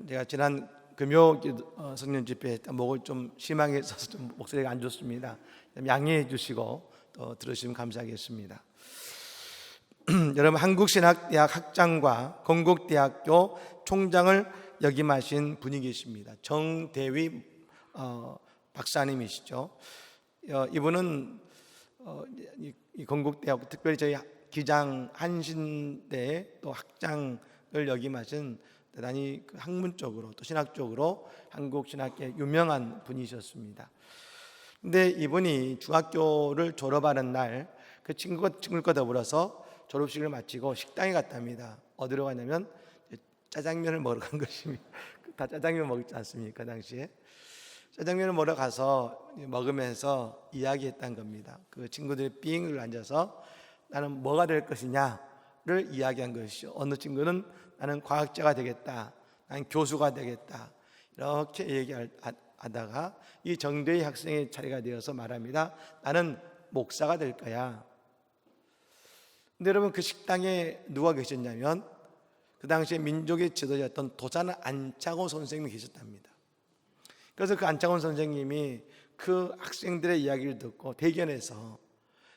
제가 지난 금요 성령 집회 때 목을 좀 심하게 써서 좀 목소리가 안 좋습니다. 양해해 주시고 또 들으시면 감사하겠습니다. 여러분, 한국신학대학 학장과 건국대학교 총장을 역임하신 분이 계십니다. 정대위 박사님이시죠. 이분은 이 건국대학, 특별히 저희 기장 한신대 또 학장을 역임하신 대단히 학문적으로 또 신학적으로 한국 신학계 유명한 분이셨습니다. 근데 이분이 중학교를 졸업하는 날 그 친구과 더불어서 졸업식을 마치고 식당에 갔답니다. 어디로 가냐면 짜장면을 먹으러 간 것입니다. 다 짜장면 먹지 않습니까? 당시에 짜장면을 먹으러 가서 먹으면서 이야기했던 겁니다. 그 친구들이 빙을 앉아서 나는 뭐가 될 것이냐를 이야기한 것이죠. 어느 친구는 나는 과학자가 되겠다, 나는 교수가 되겠다, 이렇게 얘기하다가 이 정대희 학생의 차례가 되어서 말합니다. 나는 목사가 될 거야. 근데 여러분, 그 식당에 누가 계셨냐면 그 당시에 민족의 지도자였던 도산 안창호 선생님이 계셨답니다. 그래서 그 안창호 선생님이 그 학생들의 이야기를 듣고 대견해서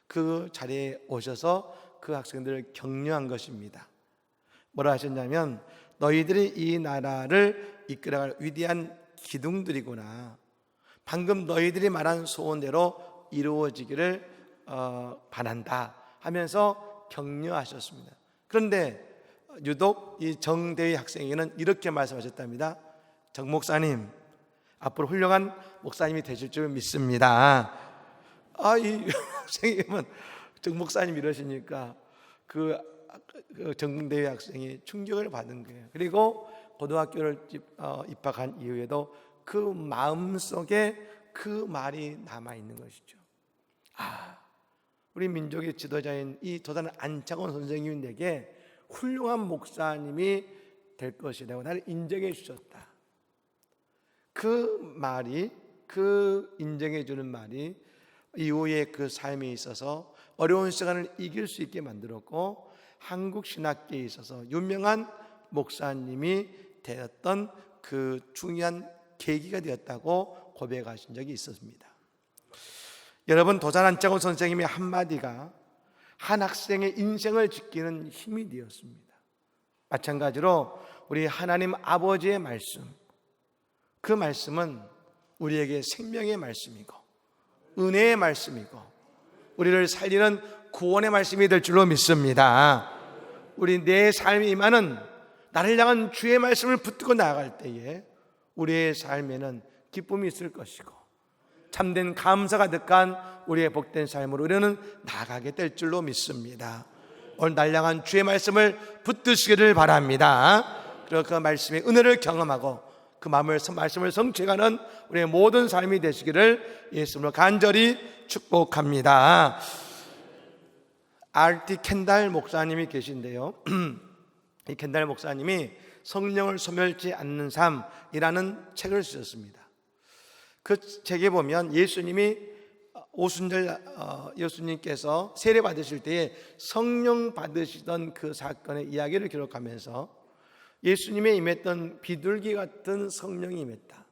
그 자리에 오셔서 그 학생들을 격려한 것입니다. 뭐라 하셨냐면, 너희들이 이 나라를 이끌어갈 위대한 기둥들이구나. 방금 너희들이 말한 소원대로 이루어지기를 바란다 하면서 격려하셨습니다. 그런데 유독 이 정대희 학생에게는 이렇게 말씀하셨답니다. 정 목사님, 앞으로 훌륭한 목사님이 되실 줄 믿습니다. 이 학생이면 정 목사님 이러시니까 그 정대희 학생이 충격을 받은 거예요. 그리고 고등학교를 입학한 이후에도 그 마음속에 그 말이 남아있는 것이죠. 우리 민족의 지도자인 이 도산 안창원 선생님이 내게 훌륭한 목사님이 될 것이라고 나를 인정해 주셨다. 그 말이, 그 인정해 주는 말이 이후에 그 삶에 있어서 어려운 시간을 이길 수 있게 만들었고, 한국 신학계에 있어서 유명한 목사님이 되었던 그 중요한 계기가 되었다고 고백하신 적이 있었습니다. 여러분, 도산 안창호 선생님의 한마디가 한 학생의 인생을 지키는 힘이 되었습니다. 마찬가지로 우리 하나님 아버지의 말씀, 그 말씀은 우리에게 생명의 말씀이고 은혜의 말씀이고 우리를 살리는 구원의 말씀이 될 줄로 믿습니다. 우리 내 삶이 임하는 나를 향한 주의 말씀을 붙들고 나아갈 때에 우리의 삶에는 기쁨이 있을 것이고 참된 감사가 득한 우리의 복된 삶으로 우리는 나아가게 될 줄로 믿습니다. 오늘 날 향한 주의 말씀을 붙드시기를 바랍니다. 그리고 그 말씀의 은혜를 경험하고 그 말씀을 성취하는 우리의 모든 삶이 되시기를 예수님으로 간절히 축복합니다. R.T. 켄달 목사님이 계신데요. 이 켄달 목사님이 성령을 소멸치 않는 삶이라는 책을 쓰셨습니다. 그 책에 보면 예수님께서 세례 받으실 때에 성령 받으시던 그 사건의 이야기를 기록하면서 예수님의 임했던 비둘기 같은 성령이 임했다.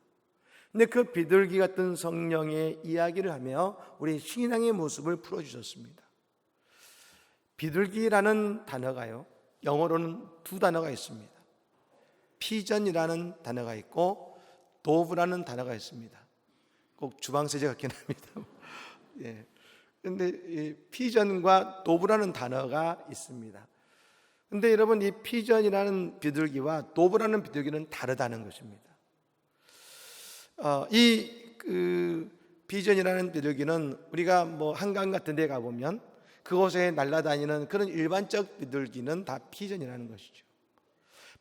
근데 그 비둘기 같은 성령의 이야기를 하며 우리 신앙의 모습을 풀어주셨습니다. 비둘기라는 단어가요, 영어로는 두 단어가 있습니다. 피전이라는 단어가 있고 도브라는 단어가 있습니다. 꼭 주방세제 같긴 합니다. 예. 근데 이 피전과 도브라는 단어가 있습니다. 근데 여러분, 이 피전이라는 비둘기와 도브라는 비둘기는 다르다는 것입니다. 피전이라는 비둘기는 우리가 뭐 한강 같은 데 가보면 그곳에 날아다니는 그런 일반적 비둘기는 다 피전이라는 것이죠.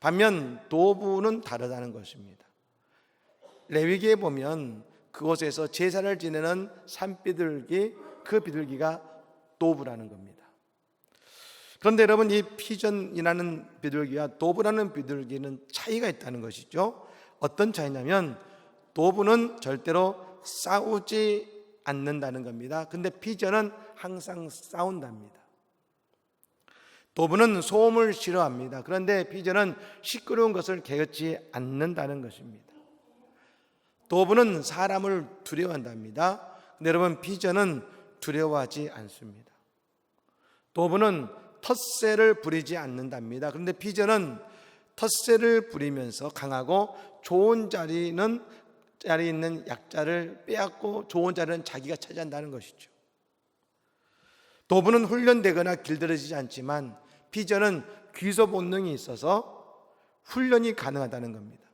반면 도브는 다르다는 것입니다. 레위기에 보면 그곳에서 제사를 지내는 산비둘기, 그 비둘기가 도브라는 겁니다. 그런데 여러분, 이 피전이라는 비둘기와 도브라는 비둘기는 차이가 있다는 것이죠. 어떤 차이냐면 도브는 절대로 싸우지 않는다는 겁니다. 근데 피전은 항상 싸운답니다. 도부는 소음을 싫어합니다. 그런데 피전은 시끄러운 것을 개의치 않는다는 것입니다. 도부는 사람을 두려워한답니다. 근데 여러분, 피전은 두려워하지 않습니다. 도부는 텃세를 부리지 않는답니다. 그런데 피전은 텃세를 부리면서 강하고 좋은 자리에 있는 약자를 빼앗고 좋은 자리는 자기가 차지한다는 것이죠. 도부는 훈련되거나 길들여지지 않지만 피전은 귀소 본능이 있어서 훈련이 가능하다는 겁니다.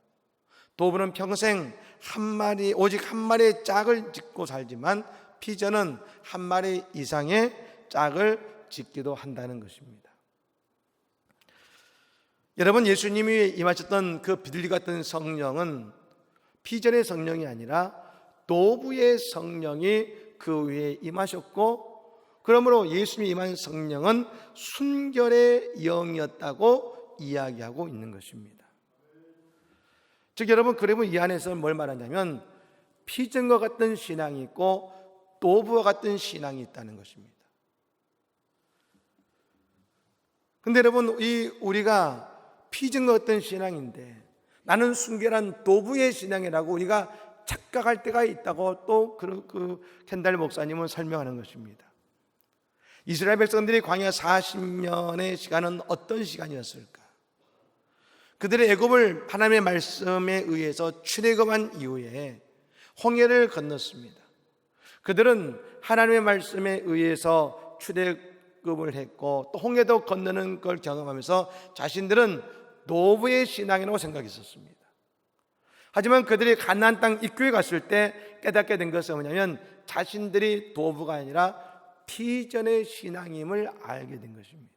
도부는 평생 오직 한 마리의 짝을 짓고 살지만 피전은 한 마리 이상의 짝을 짓기도 한다는 것입니다. 여러분, 예수님이 임하셨던 그 비둘기 같은 성령은 피전의 성령이 아니라 도부의 성령이 그 위에 임하셨고, 그러므로 예수님이 임한 성령은 순결의 영이었다고 이야기하고 있는 것입니다. 즉 여러분, 그러면 이 안에서 뭘 말하냐면 피전과 같은 신앙이 있고 도부와 같은 신앙이 있다는 것입니다. 근데 여러분, 우리가 피전과 같은 신앙인데 나는 순결한 도부의 신앙이라고 우리가 착각할 때가 있다고 또 그 켄달 목사님은 설명하는 것입니다. 이스라엘 백성들이 광야 40년의 시간은 어떤 시간이었을까? 그들의 애굽을 하나님의 말씀에 의해서 출애굽한 이후에 홍해를 건넜습니다. 그들은 하나님의 말씀에 의해서 출애굽을 했고 또 홍해도 건너는 걸 경험하면서 자신들은 노부의 신앙이라고 생각했었습니다. 하지만 그들이 가나안 땅 입구에 갔을 때 깨닫게 된 것은 뭐냐면 자신들이 도부가 아니라 피전의 신앙임을 알게 된 것입니다.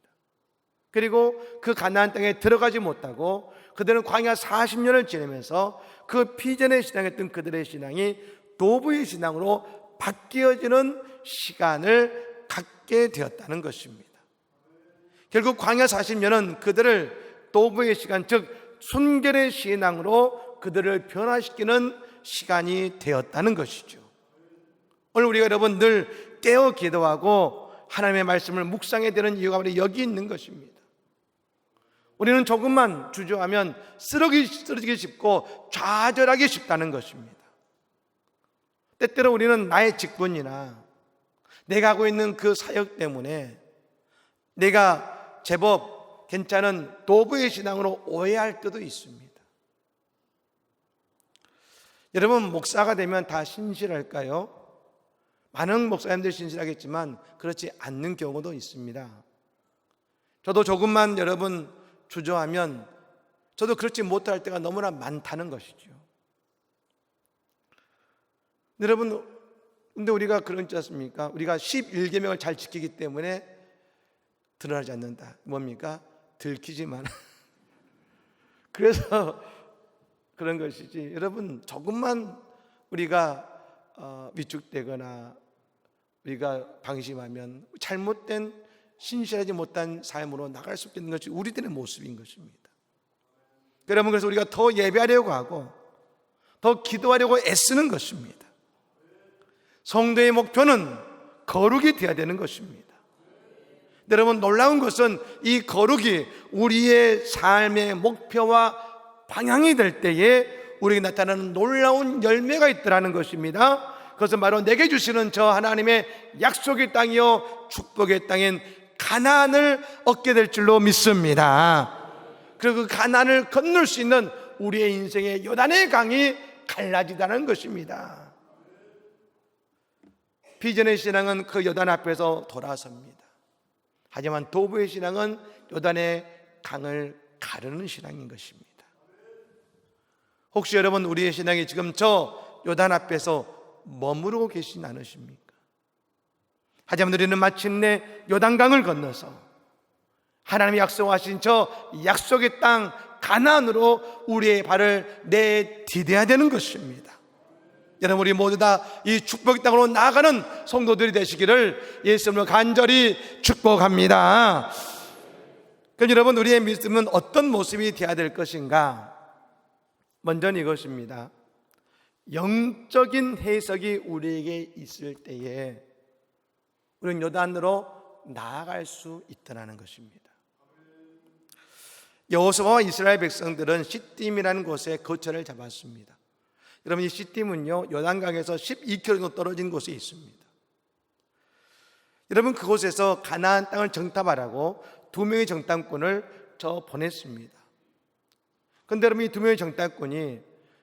그리고 그 가나안 땅에 들어가지 못하고 그들은 광야 40년을 지내면서 그 피전의 신앙했던 그들의 신앙이 도부의 신앙으로 바뀌어지는 시간을 갖게 되었다는 것입니다. 결국 광야 40년은 그들을 도부의 시간, 즉 순결의 신앙으로 그들을 변화시키는 시간이 되었다는 것이죠. 오늘 우리가 여러분 늘 깨어 기도하고 하나님의 말씀을 묵상해야 되는 이유가 바로 여기 있는 것입니다. 우리는 조금만 주저하면 쓰러지기 쉽고 좌절하기 쉽다는 것입니다. 때때로 우리는 나의 직분이나 내가 하고 있는 그 사역 때문에 내가 제법 괜찮은 도부의 신앙으로 오해할 때도 있습니다. 여러분, 목사가 되면 다 신실할까요? 많은 목사님들이 신실하겠지만 그렇지 않는 경우도 있습니다. 저도 조금만 여러분 주저하면 저도 그렇지 못할 때가 너무나 많다는 것이죠. 여러분, 근데 우리가 그렇지 않습니까? 우리가 11계명을 잘 지키기 때문에 드러나지 않는다. 뭡니까? 들키지만 그래서 그런 것이지. 여러분, 조금만 우리가 위축되거나 우리가 방심하면 잘못된 신실하지 못한 삶으로 나갈 수 있는 것이 우리들의 모습인 것입니다. 여러분, 그래서 우리가 더 예배하려고 하고 더 기도하려고 애쓰는 것입니다. 성도의 목표는 거룩이 되어야 되는 것입니다. 여러분, 놀라운 것은 이 거룩이 우리의 삶의 목표와 방향이 될 때에 우리에게 나타나는 놀라운 열매가 있더라는 것입니다. 그것은 바로 내게 주시는 저 하나님의 약속의 땅이요 축복의 땅인 가나안을 얻게 될 줄로 믿습니다. 그리고 그 가나안을 건널 수 있는 우리의 인생의 요단의 강이 갈라지다는 것입니다. 비전의 신앙은 그 요단 앞에서 돌아섭니다. 하지만 도부의 신앙은 요단의 강을 가르는 신앙인 것입니다. 혹시 여러분, 우리의 신앙이 지금 저 요단 앞에서 머무르고 계시지 않으십니까? 하지만 우리는 마침내 요단강을 건너서 하나님이 약속하신 저 약속의 땅 가나안으로 우리의 발을 내디뎌야 되는 것입니다. 여러분, 우리 모두 다 이 축복의 땅으로 나아가는 성도들이 되시기를 예수님으로 간절히 축복합니다. 그럼 여러분, 우리의 믿음은 어떤 모습이 되어야 될 것인가? 먼저는 이것입니다. 영적인 해석이 우리에게 있을 때에 우리는 요단으로 나아갈 수 있다는 것입니다. 여호수아와 이스라엘 백성들은 시딤이라는 곳에 거처를 잡았습니다. 여러분, 이 시딤은요 요단강에서 12km 떨어진 곳에 있습니다. 여러분, 그곳에서 가나안 땅을 정탐하라고 2명의 정탐꾼을 보냈습니다. 그런데 여러분, 이 2명의 정탐꾼이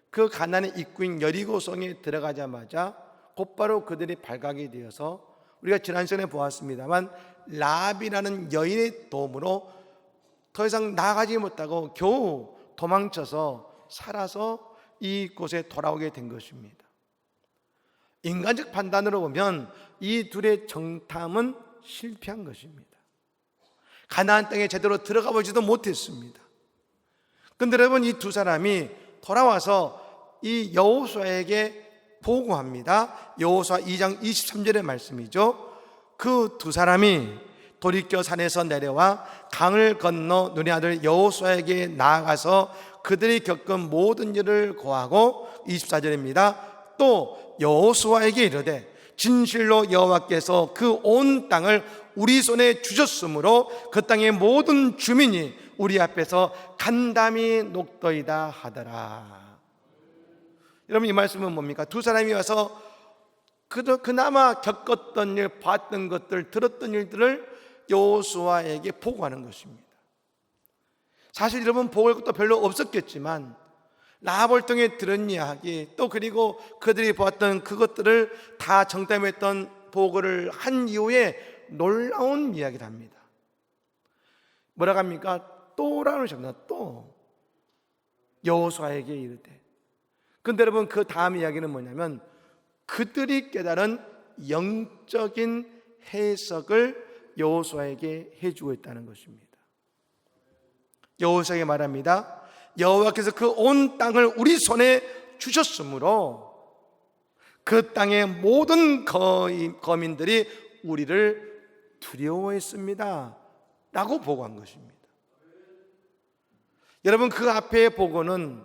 그 가나안의 입구인 여리고성에 들어가자마자 곧바로 그들이 발각이 되어서, 우리가 지난 시간에 보았습니다만 라합이라는 여인의 도움으로 더 이상 나아가지 못하고 겨우 도망쳐서 살아서 이곳에 돌아오게 된 것입니다. 인간적 판단으로 보면 이 둘의 정탐은 실패한 것입니다. 가나안 땅에 제대로 들어가 보지도 못했습니다. 그런데 여러분, 이 두 사람이 돌아와서 이 여호수아에게 보고합니다. 여호수아 2장 23절의 말씀이죠. 그 두 사람이 돌이켜 산에서 내려와 강을 건너 눈의 아들 여호수아에게 나아가서 그들이 겪은 모든 일을 고하고, 24절입니다. 또 여호수아에게 이르되 진실로 여호와께서 그 온 땅을 우리 손에 주셨으므로 그 땅의 모든 주민이 우리 앞에서 간담이 녹더이다 하더라. 여러분, 이 말씀은 뭡니까? 두 사람이 와서 그나마 겪었던 일, 봤던 것들, 들었던 일들을 여호수아에게 보고하는 것입니다. 사실 여러분, 보고할 것도 별로 없었겠지만 라합을 통해 들은 이야기, 또 그리고 그들이 보았던 그것들을 다 정탐했던 보고를 한 이후에 놀라운 이야기를 합니다. 뭐라고 합니까? 또라는 적나 또 여호수아에게 이르되. 그런데 여러분, 그 다음 이야기는 뭐냐면 그들이 깨달은 영적인 해석을 여호수아에게 해주고 있다는 것입니다. 여호수아에게 말합니다. 여호와께서 그 온 땅을 우리 손에 주셨으므로 그 땅의 모든 거민들이 우리를 두려워했습니다 라고 보고한 것입니다. 여러분, 그 앞에 보고는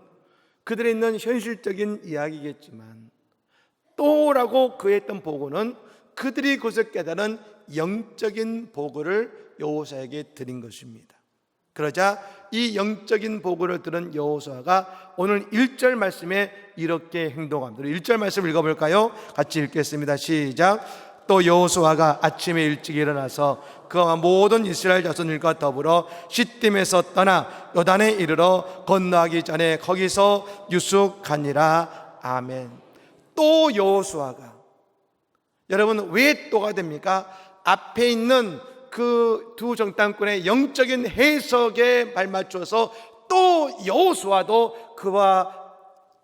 그들에 있는 현실적인 이야기겠지만, 또라고 그했던 보고는 그들이 그것을 깨달은 영적인 보고를 여호수아에게 드린 것입니다. 그러자 이 영적인 보고를 들은 여호수아가 오늘 1절 말씀에 이렇게 행동합니다. 1절 말씀 읽어볼까요? 같이 읽겠습니다. 시작. 또 여호수아가 아침에 일찍 일어나서 그와 모든 이스라엘 자손들과 더불어 시딤에서 떠나 요단에 이르러 건너가기 전에 거기서 유숙하니라. 아멘. 또 여호수아가, 여러분, 왜 또가 됩니까? 앞에 있는 그 두 정탐꾼의 영적인 해석에 발맞춰서 또 여호수아도 그와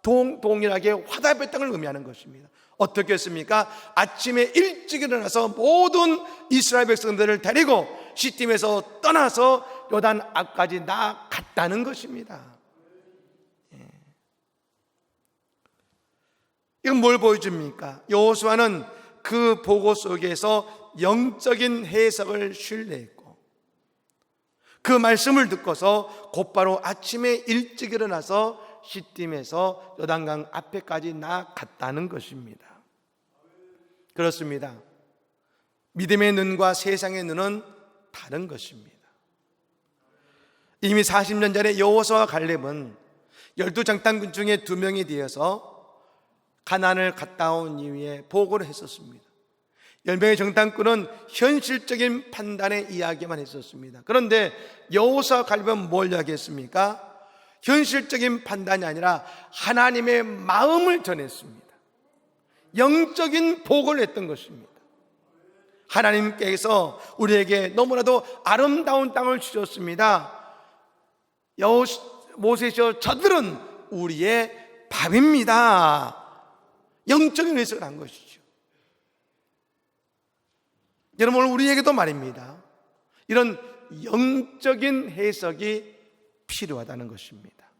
동일하게 화답의 땅을 의미하는 것입니다. 어떻게 했습니까? 아침에 일찍 일어나서 모든 이스라엘 백성들을 데리고 시딤에서 떠나서 요단 앞까지 나아갔다는 것입니다. 이건 뭘 보여줍니까? 여호수아는 그 보고 속에서 영적인 해석을 신뢰했고, 그 말씀을 듣고서 곧바로 아침에 일찍 일어나서 시딤에서 요단강 앞에까지 나아갔다는 것입니다. 그렇습니다. 믿음의 눈과 세상의 눈은 다른 것입니다. 이미 40년 전에 여호수아와 갈렙은 12장탐꾼 중에 2명이 되어서 가나안을 갔다 온 이후에 보고를 했었습니다. 10명의 정탐꾼은 현실적인 판단의 이야기만 했었습니다. 그런데 여호수아와 갈렙은 뭘 이야기했습니까? 현실적인 판단이 아니라 하나님의 마음을 전했습니다. 영적인 보고를 했던 것입니다. 하나님께서 우리에게 너무나도 아름다운 땅을 주셨습니다. 모세시여 저들은 우리의 밥입니다. 영적인 해석을 한 것이죠. 여러분, 오늘 우리에게도 말입니다. 이런 영적인 해석이 필요하다는 것입니다.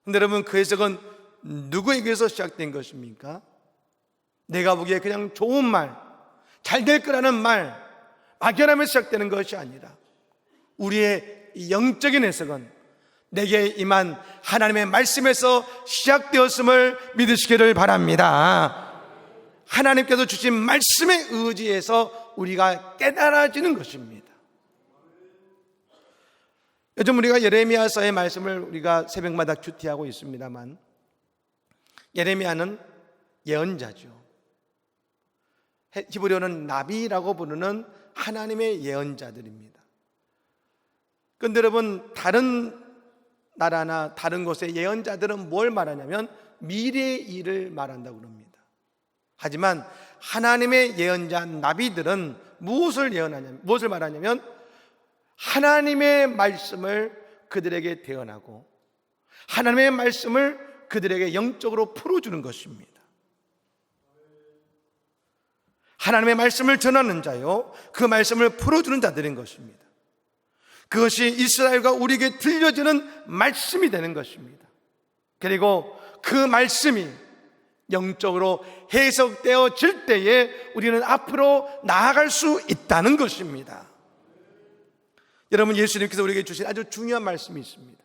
그런데 여러분, 그 해석은 누구에게서 시작된 것입니까? 내가 보기에 그냥 좋은 말, 잘 될 거라는 말, 막연함에서 시작되는 것이 아니라 우리의 영적인 해석은 내게 임한 하나님의 말씀에서 시작되었음을 믿으시기를 바랍니다. 하나님께서 주신 말씀에 의지해서 우리가 깨달아지는 것입니다. 요즘 우리가 예레미야서의 말씀을 우리가 새벽마다 큐티하고 있습니다만, 예레미야는 예언자죠. 히브리어는 나비라고 부르는 하나님의 예언자들입니다. 그런데 여러분, 다른 나라나 다른 곳의 예언자들은 뭘 말하냐면 미래의 일을 말한다고 합니다. 하지만 하나님의 예언자 나비들은 무엇을 말하냐면 하나님의 말씀을 그들에게 대언하고 하나님의 말씀을 그들에게 영적으로 풀어주는 것입니다. 하나님의 말씀을 전하는 자요, 그 말씀을 풀어주는 자들인 것입니다. 그것이 이스라엘과 우리에게 들려지는 말씀이 되는 것입니다. 그리고 그 말씀이 영적으로 해석되어질 때에 우리는 앞으로 나아갈 수 있다는 것입니다. 여러분, 예수님께서 우리에게 주신 아주 중요한 말씀이 있습니다.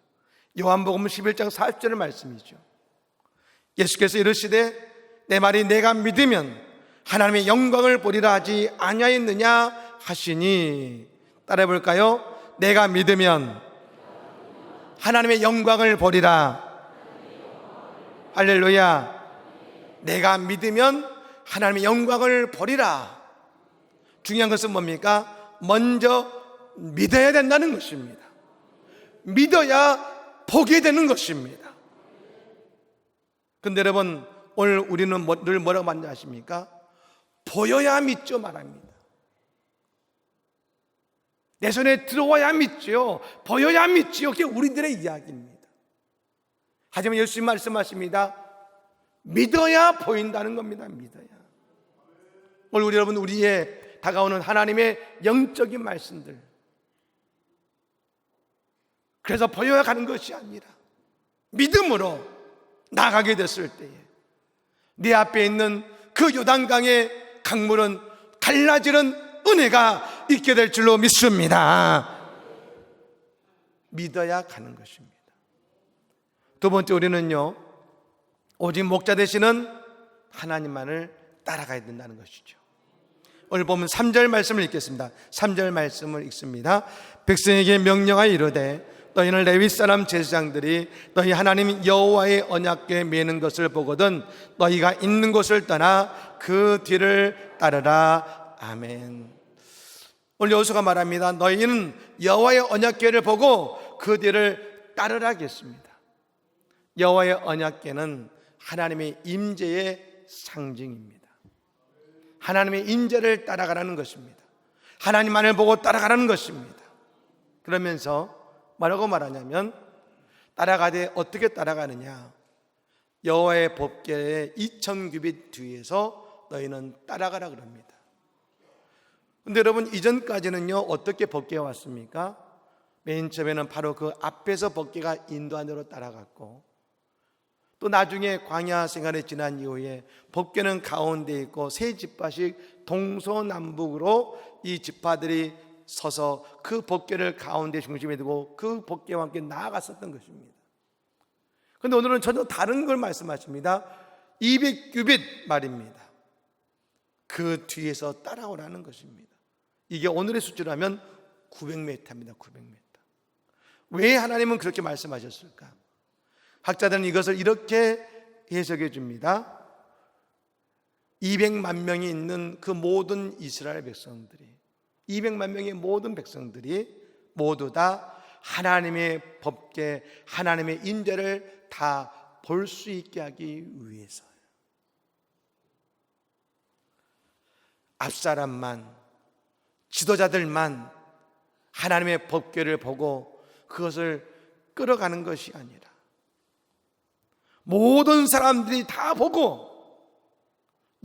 요한복음 11장 40절의 말씀이죠. 예수께서 이르시되 내 말이 내가 믿으면 하나님의 영광을 보리라 하지 아니하였느냐 하시니, 따라해 볼까요? 내가 믿으면 하나님의 영광을 보리라. 할렐루야. 내가 믿으면 하나님의 영광을 보리라. 중요한 것은 뭡니까? 먼저 믿어야 된다는 것입니다. 믿어야 보게 되는 것입니다. 그런데 여러분, 오늘 우리는 늘 뭐라고 말하는지 아십니까? 보여야 믿죠 말합니다. 내 손에 들어와야 믿죠, 보여야 믿죠. 그게 우리들의 이야기입니다. 하지만 예수님 말씀하십니다. 믿어야 보인다는 겁니다. 믿어야. 오늘 우리 여러분, 우리의 다가오는 하나님의 영적인 말씀들, 그래서 보여야 가는 것이 아니라 믿음으로 나가게 됐을 때에 내 앞에 있는 그 요단강의 강물은 갈라지는 은혜가 있게 될 줄로 믿습니다. 믿어야 가는 것입니다. 두 번째, 우리는요, 오직 목자 되시는 하나님만을 따라가야 된다는 것이죠. 오늘 보면 3절 말씀을 읽겠습니다. 3절 말씀을 읽습니다. 백성에게 명령하여 이르되 너희는 레위 사람 제사장들이 너희 하나님 여호와의 언약궤에 매는 것을 보거든 너희가 있는 곳을 떠나 그 뒤를 따르라. 아멘. 오늘 여호수아가 말합니다. 너희는 여호와의 언약궤를 보고 그 뒤를 따르라 하겠습니다. 여호와의 언약궤는 하나님의 임재의 상징입니다. 하나님의 임재를 따라가라는 것입니다. 하나님만을 보고 따라가라는 것입니다. 그러면서 뭐라고 말하냐면, 따라가되 어떻게 따라가느냐? 여호와의 법궤의 2000규빗 뒤에서 너희는 따라가라 그럽니다. 근데 여러분, 이전까지는요 어떻게 법궤에 왔습니까? 맨 처음에는 바로 그 앞에서 법궤가 인도한 대로 따라갔고, 또 나중에 광야 생활에 지난 이후에 법궤는 가운데 있고 세 지파씩 동서남북으로 이 지파들이 서서 그 법궤를 가운데 중심에 두고 그 법궤와 함께 나아갔었던 것입니다. 그런데 오늘은 전혀 다른 걸 말씀하십니다. 200규빗 말입니다. 그 뒤에서 따라오라는 것입니다. 이게 오늘의 수치로 하면 900m입니다. 900m. 왜 하나님은 그렇게 말씀하셨을까? 학자들은 이것을 이렇게 해석해 줍니다. 200만 명이 있는 그 모든 이스라엘 백성들이, 200만 명의 모든 백성들이 모두 다 하나님의 법궤, 하나님의 임재를 다 볼 수 있게 하기 위해서요. 앞사람만, 지도자들만 하나님의 법궤를 보고 그것을 끌어가는 것이 아니라 모든 사람들이 다 보고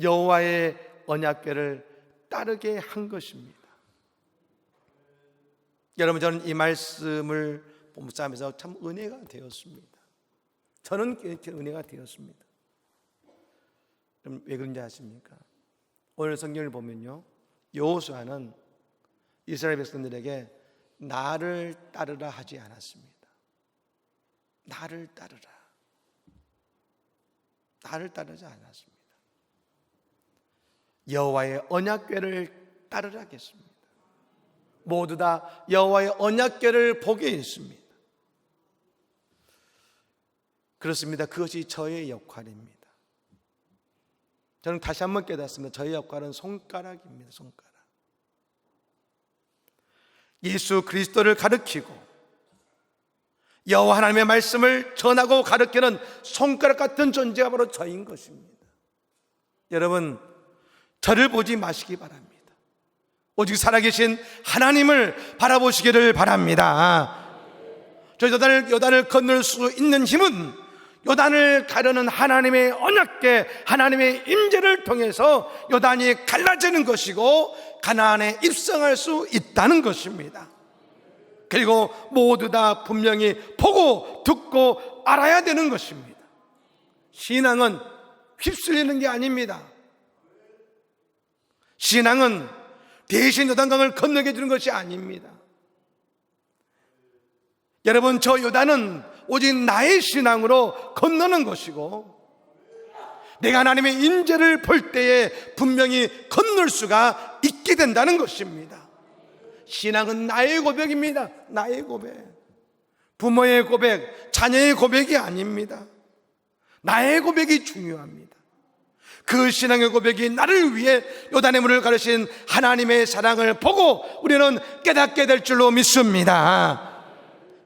여호와의 언약궤를 따르게 한 것입니다. 여러분, 저는 이 말씀을 묵상하면서 참 은혜가 되었습니다. 저는 이렇게 은혜가 되었습니다. 그럼 왜 그런지 아십니까? 오늘 성경을 보면요, 여호수아는 이스라엘 백성들에게 나를 따르라 하지 않았습니다. 나를 따르라. 나를 따르지 않았습니다. 여호와의 언약궤를 따르라 하겠습니다. 모두 다 여호와의 언약궤를 보게 했습니다. 그렇습니다. 그것이 저의 역할입니다. 저는 다시 한번 깨닫습니다. 저의 역할은 손가락입니다. 손가락. 예수 그리스도를 가르치고 여호와 하나님의 말씀을 전하고 가르치는 손가락 같은 존재가 바로 저인 것입니다. 여러분, 저를 보지 마시기 바랍니다. 오직 살아계신 하나님을 바라보시기를 바랍니다. 저 요단을 건널 수 있는 힘은 요단을 가르는 하나님의 언약궤, 하나님의 임재를 통해서 요단이 갈라지는 것이고 가나안에 입성할 수 있다는 것입니다. 그리고 모두 다 분명히 보고 듣고 알아야 되는 것입니다. 신앙은 휩쓸리는 게 아닙니다. 신앙은 대신 요단강을 건너게 해주는 것이 아닙니다. 여러분, 저 요단은 오직 나의 신앙으로 건너는 것이고 내가 하나님의 임재를 볼 때에 분명히 건널 수가 있게 된다는 것입니다. 신앙은 나의 고백입니다. 나의 고백. 부모의 고백, 자녀의 고백이 아닙니다. 나의 고백이 중요합니다. 그 신앙의 고백이 나를 위해 요단의 물을 가르신 하나님의 사랑을 보고 우리는 깨닫게 될 줄로 믿습니다.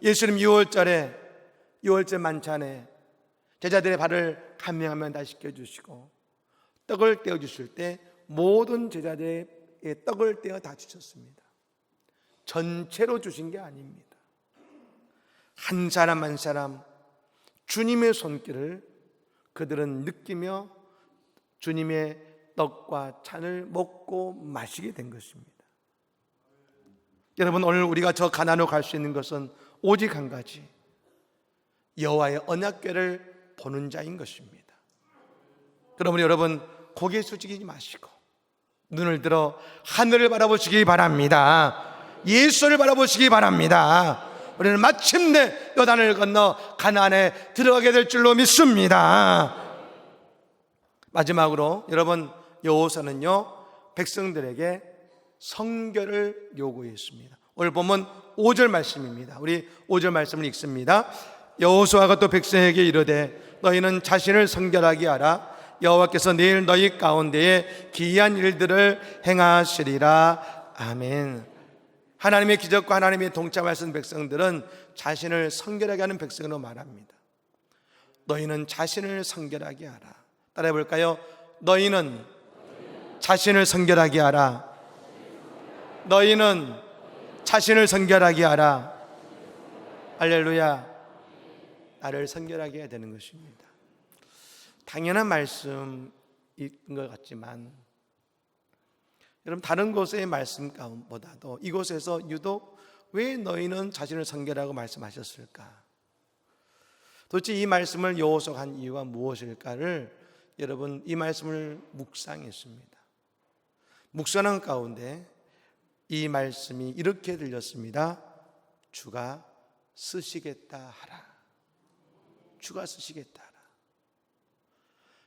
예수님 6월절 만찬에 제자들의 발을 한 명 한 명 다 씻겨주시고 떡을 떼어주실 때 모든 제자들의 떡을 떼어 다 주셨습니다. 전체로 주신 게 아닙니다. 한 사람 한 사람 주님의 손길을 그들은 느끼며 주님의 떡과 잔을 먹고 마시게 된 것입니다. 여러분, 오늘 우리가 저 가나안으로 갈 수 있는 것은 오직 한 가지, 여호와의 언약궤를 보는 자인 것입니다. 그러므로 여러분, 고개 숙이지 마시고 눈을 들어 하늘을 바라보시기 바랍니다. 예수를 바라보시기 바랍니다. 우리는 마침내 요단을 건너 가나안에 들어가게 될 줄로 믿습니다. 마지막으로 여러분, 여호수아는요 백성들에게 성결을 요구했습니다. 오늘 보면 5절 말씀입니다. 우리 5절 말씀을 읽습니다. 여호수아가 또 백성에게 이르되 너희는 자신을 성결하게 하라. 여호와께서 내일 너희 가운데에 기이한 일들을 행하시리라. 아멘. 하나님의 기적과 하나님의 동참하신 백성들은 자신을 성결하게 하는 백성으로 말합니다. 너희는 자신을 성결하게 하라. 따라해 볼까요? 너희는 자신을 성결하게 하라. 너희는 자신을 성결하게 하라. 할렐루야. 나를 성결하게 해야 되는 것입니다. 당연한 말씀인 것 같지만 여러분, 다른 곳의 말씀 가운데보다도 이곳에서 유독 왜 너희는 자신을 성결하고 말씀하셨을까? 도대체 이 말씀을 여호수아가 한 이유가 무엇일까를 여러분, 이 말씀을 묵상했습니다. 묵상한 가운데 이 말씀이 이렇게 들렸습니다. 주가 쓰시겠다 하라. 주가 쓰시겠다 하라.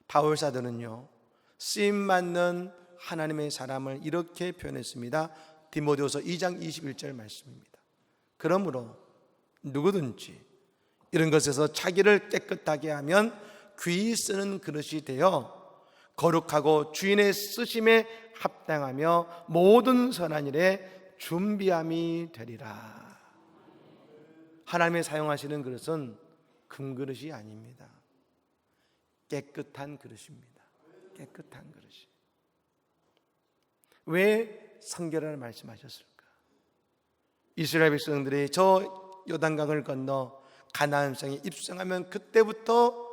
바울 사도는요 쓰임받는 하나님의 사람을 이렇게 표현했습니다. 디모데후서 2장 21절 말씀입니다. 그러므로 누구든지 이런 것에서 자기를 깨끗하게 하면 귀히 쓰는 그릇이 되어 거룩하고 주인의 쓰심에 합당하며 모든 선한 일에 준비함이 되리라. 하나님의 사용하시는 그릇은 금그릇이 아닙니다. 깨끗한 그릇입니다. 깨끗한 그릇이. 왜 성결하라 말씀하셨을까? 이스라엘 백성들이 저 요단강을 건너 가나안 땅에 입성하면 그때부터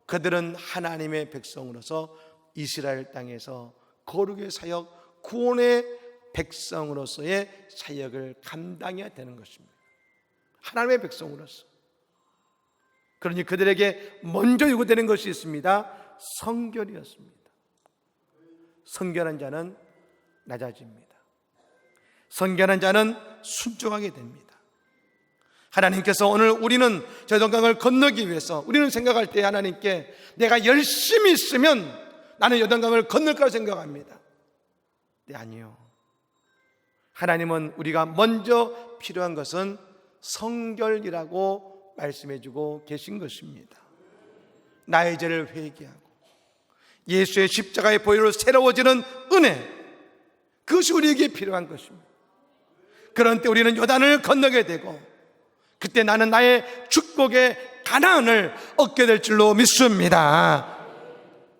그들은 하나님의 백성으로서 이스라엘 땅에서 거룩의 사역, 구원의 백성으로서의 사역을 감당해야 되는 것입니다. 하나님의 백성으로서. 그러니 그들에게 먼저 요구되는 것이 있습니다. 성결이었습니다. 성결한 자는 낮아집니다. 성결한 자는 순종하게 됩니다. 하나님께서 오늘 우리는 저 요단강을 건너기 위해서 우리는 생각할 때 하나님께 내가 열심히 있으면 나는 요단강을 건널 거라고 생각합니다. 네, 아니요. 하나님은 우리가 먼저 필요한 것은 성결이라고 말씀해 주고 계신 것입니다. 나의 죄를 회개하고 예수의 십자가의 보혈로 새로워지는 은혜, 그것이 우리에게 필요한 것입니다. 그런 때 우리는 요단을 건너게 되고 그때 나는 나의 축복의 가나안을 얻게 될 줄로 믿습니다.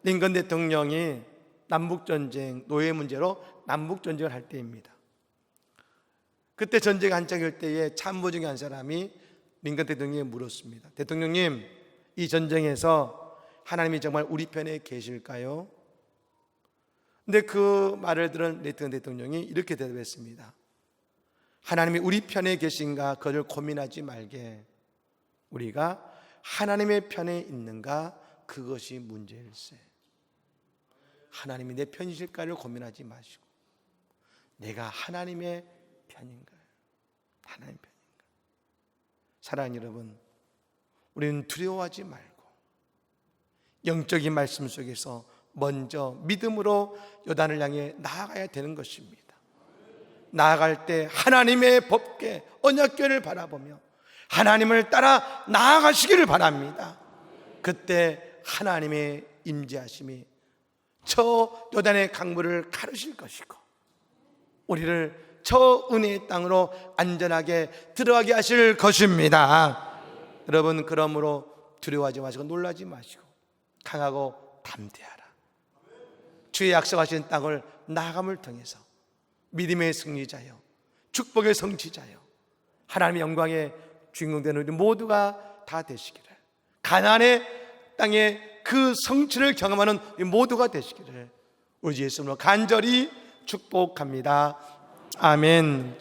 링컨 대통령이 남북전쟁, 노예 문제로 남북전쟁을 할 때입니다. 그때 전쟁 한창일 때에 참모 중에 한 사람이 링컨 대통령에게 물었습니다. 대통령님, 이 전쟁에서 하나님이 정말 우리 편에 계실까요? 근데 그 말을 들은 링컨 대통령이 이렇게 대답했습니다. 하나님이 우리 편에 계신가 그를 고민하지 말게. 우리가 하나님의 편에 있는가 그것이 문제일세. 하나님이 내 편이실까를 고민하지 마시고 내가 하나님의 편인가요? 하나님의 편인가? 사랑하는 여러분, 우리는 두려워하지 말고 영적인 말씀 속에서 먼저 믿음으로 요단을 향해 나아가야 되는 것입니다. 나아갈 때 하나님의 법궤, 언약궤를 바라보며 하나님을 따라 나아가시기를 바랍니다. 그때 하나님의 임재하심이 저 요단의 강물을 가르실 것이고 우리를 저 은혜의 땅으로 안전하게 들어가게 하실 것입니다. 여러분, 그러므로 두려워하지 마시고 놀라지 마시고 강하고 담대하라. 주의 약속하신 땅을 나아감을 통해서 믿음의 승리자요, 축복의 성취자요, 하나님의 영광의 주인공 되는 우리 모두가 다 되시기를, 가나안의 땅의 그 성취를 경험하는 우리 모두가 되시기를 우리 예수님으로 간절히 축복합니다. 아멘.